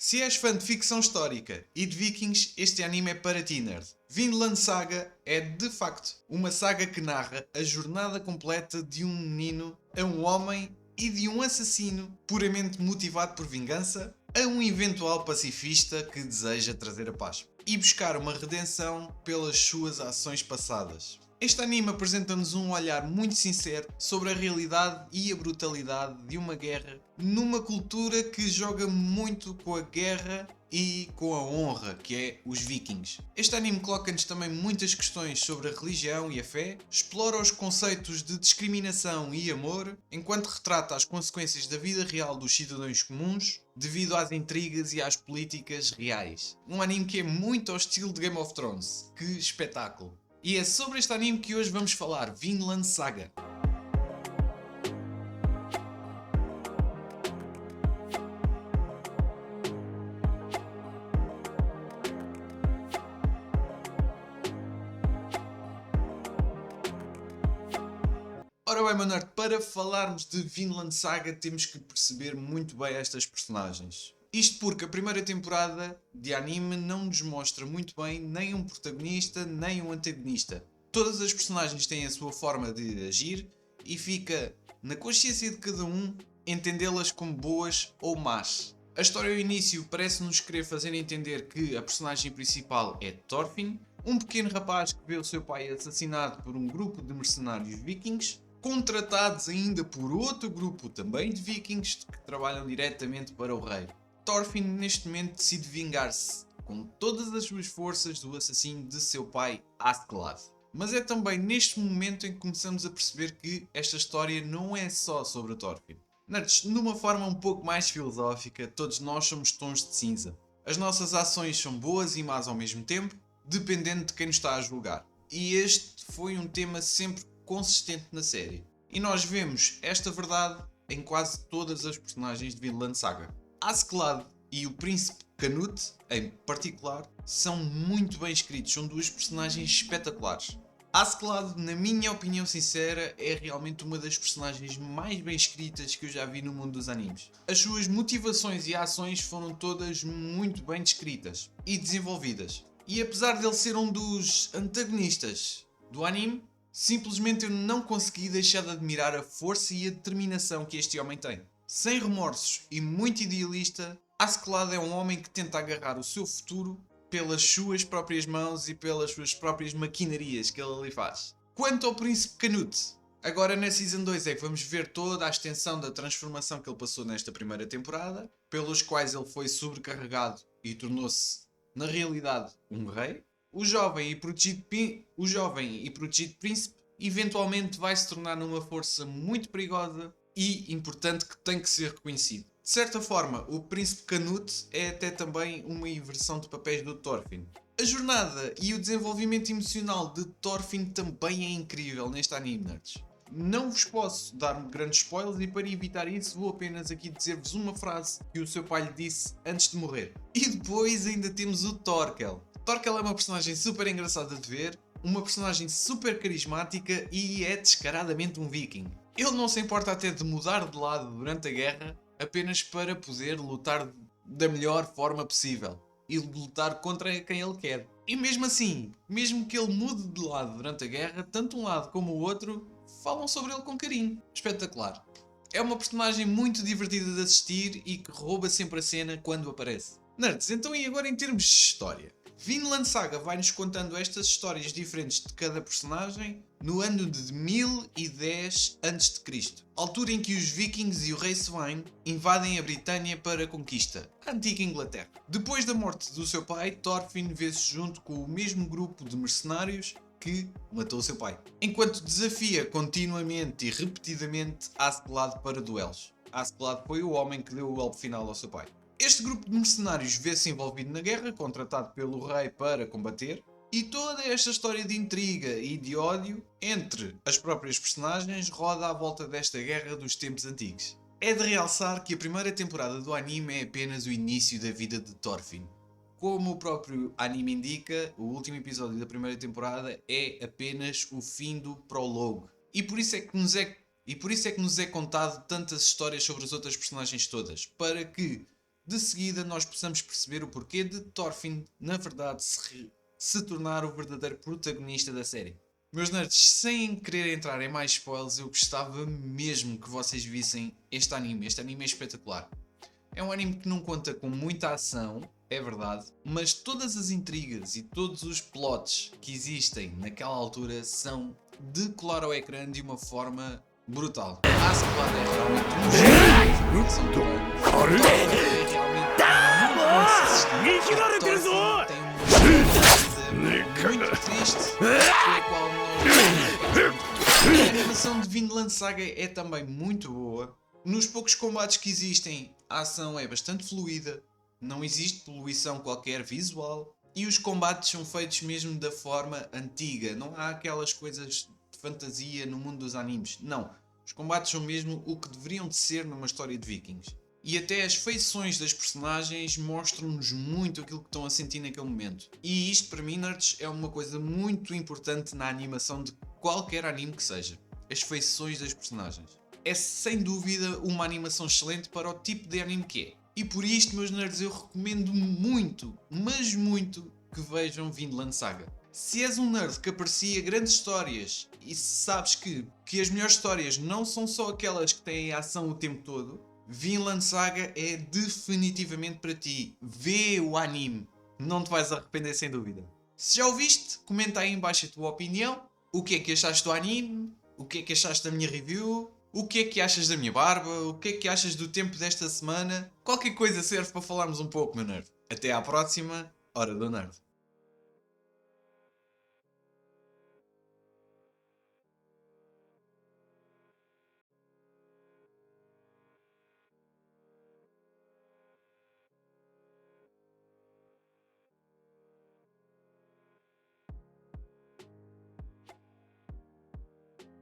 Se és fã de ficção histórica e de vikings, este anime é para ti, nerd. Vinland Saga é, de facto, uma saga que narra a jornada completa de um menino a um homem e de um assassino puramente motivado por vingança a um eventual pacifista que deseja trazer a paz e buscar uma redenção pelas suas ações passadas. Este anime apresenta-nos um olhar muito sincero sobre a realidade e a brutalidade de uma guerra numa cultura que joga muito com a guerra e com a honra, que é os vikings. Este anime coloca-nos também muitas questões sobre a religião e a fé, explora os conceitos de discriminação e amor, enquanto retrata as consequências da vida real dos cidadãos comuns devido às intrigas e às políticas reais. Um anime que é muito ao estilo de Game of Thrones. Que espetáculo! E é sobre este anime que hoje vamos falar, Vinland Saga. Ora bem, meu nerd, para falarmos de Vinland Saga temos que perceber muito bem estas personagens. Isto porque a primeira temporada de anime não nos mostra muito bem nem um protagonista nem um antagonista. Todas as personagens têm a sua forma de agir e fica na consciência de cada um entendê-las como boas ou más. A história ao início parece-nos querer fazer entender que a personagem principal é Thorfinn, um pequeno rapaz que vê o seu pai assassinado por um grupo de mercenários vikings, contratados ainda por outro grupo também de vikings que trabalham diretamente para o rei. Thorfinn neste momento decide vingar-se com todas as suas forças do assassino de seu pai Askeladd. Mas é também neste momento em que começamos a perceber que esta história não é só sobre o Thorfinn. Nerds, numa forma um pouco mais filosófica, todos nós somos tons de cinza. As nossas ações são boas e más ao mesmo tempo, dependendo de quem nos está a julgar. E este foi um tema sempre consistente na série. E nós vemos esta verdade em quase todas as personagens de Vinland Saga. Askeladd e o príncipe Canute, em particular, são muito bem escritos, são duas personagens espetaculares. Askeladd, na minha opinião sincera, é realmente uma das personagens mais bem escritas que eu já vi no mundo dos animes. As suas motivações e ações foram todas muito bem descritas e desenvolvidas. E apesar dele ser um dos antagonistas do anime, simplesmente eu não consegui deixar de admirar a força e a determinação que este homem tem. Sem remorsos e muito idealista, Askeladd é um homem que tenta agarrar o seu futuro pelas suas próprias mãos e pelas suas próprias maquinarias que ele ali faz. Quanto ao príncipe Canute, agora na Season 2 é que vamos ver toda a extensão da transformação que ele passou nesta primeira temporada, pelos quais ele foi sobrecarregado e tornou-se, na realidade, um rei. O jovem e protegido príncipe eventualmente vai se tornar numa força muito perigosa e importante que tem que ser reconhecido. De certa forma, o príncipe Canute é até também uma inversão de papéis do Thorfinn. A jornada e o desenvolvimento emocional de Thorfinn também é incrível neste anime, nerds. Não vos posso dar grandes spoilers e para evitar isso vou apenas aqui dizer-vos uma frase que o seu pai lhe disse antes de morrer. E depois ainda temos o Thorkel. Thorkel é uma personagem super engraçada de ver, uma personagem super carismática e é descaradamente um viking. Ele não se importa até de mudar de lado durante a guerra apenas para poder lutar da melhor forma possível e lutar contra quem ele quer. E mesmo assim, mesmo que ele mude de lado durante a guerra, tanto um lado como o outro falam sobre ele com carinho. Espetacular. É uma personagem muito divertida de assistir e que rouba sempre a cena quando aparece. Nerds, então e agora em termos de história? Vinland Saga vai-nos contando estas histórias diferentes de cada personagem no ano de 1010 a.C., altura em que os vikings e o rei Svein invadem a Britânia para a conquista, a antiga Inglaterra. Depois da morte do seu pai, Thorfinn vê-se junto com o mesmo grupo de mercenários que matou o seu pai, enquanto desafia continuamente e repetidamente Askeladd para duelos. Askeladd foi o homem que deu o golpe final ao seu pai. Este grupo de mercenários vê-se envolvido na guerra, contratado pelo rei para combater, e toda esta história de intriga e de ódio entre as próprias personagens roda à volta desta guerra dos tempos antigos. É de realçar que a primeira temporada do anime é apenas o início da vida de Thorfinn. Como o próprio anime indica, o último episódio da primeira temporada é apenas o fim do prólogo. E por isso é que nos é contado tantas histórias sobre as outras personagens todas, para que de seguida nós possamos perceber o porquê de Thorfinn, na verdade, se tornar o verdadeiro protagonista da série. Meus nerds, sem querer entrar em mais spoilers, eu gostava mesmo que vocês vissem este anime. Este anime é espetacular. É um anime que não conta com muita ação, é verdade, mas todas as intrigas e todos os plots que existem naquela altura são de colar ao ecrã de uma forma brutal. A Askeladd é realmente um gênio de informação do é realmente muito consistente. Tem uma vida muito triste, pela qual nós... A animação de Vinland Saga é também muito boa. Nos poucos combates que existem, a ação é bastante fluida, não existe poluição qualquer visual e os combates são feitos mesmo da forma antiga. Não há aquelas coisas de fantasia no mundo dos animes. Não. Os combates são mesmo o que deveriam de ser numa história de vikings. E até as feições das personagens mostram-nos muito aquilo que estão a sentir naquele momento. E isto, para mim, nerds, é uma coisa muito importante na animação de qualquer anime que seja. As feições das personagens. É sem dúvida uma animação excelente para o tipo de anime que é. E por isto, meus nerds, eu recomendo muito, mas muito, que vejam Vinland Saga. Se és um nerd que aprecia grandes histórias e sabes que as melhores histórias não são só aquelas que têm ação o tempo todo, Vinland Saga é definitivamente para ti. Vê o anime, não te vais arrepender sem dúvida. Se já o viste, comenta aí em baixo a tua opinião. O que é que achaste do anime? O que é que achaste da minha review? O que é que achas da minha barba? O que é que achas do tempo desta semana? Qualquer coisa serve para falarmos um pouco, meu nerd. Até à próxima, Hora do Nerd.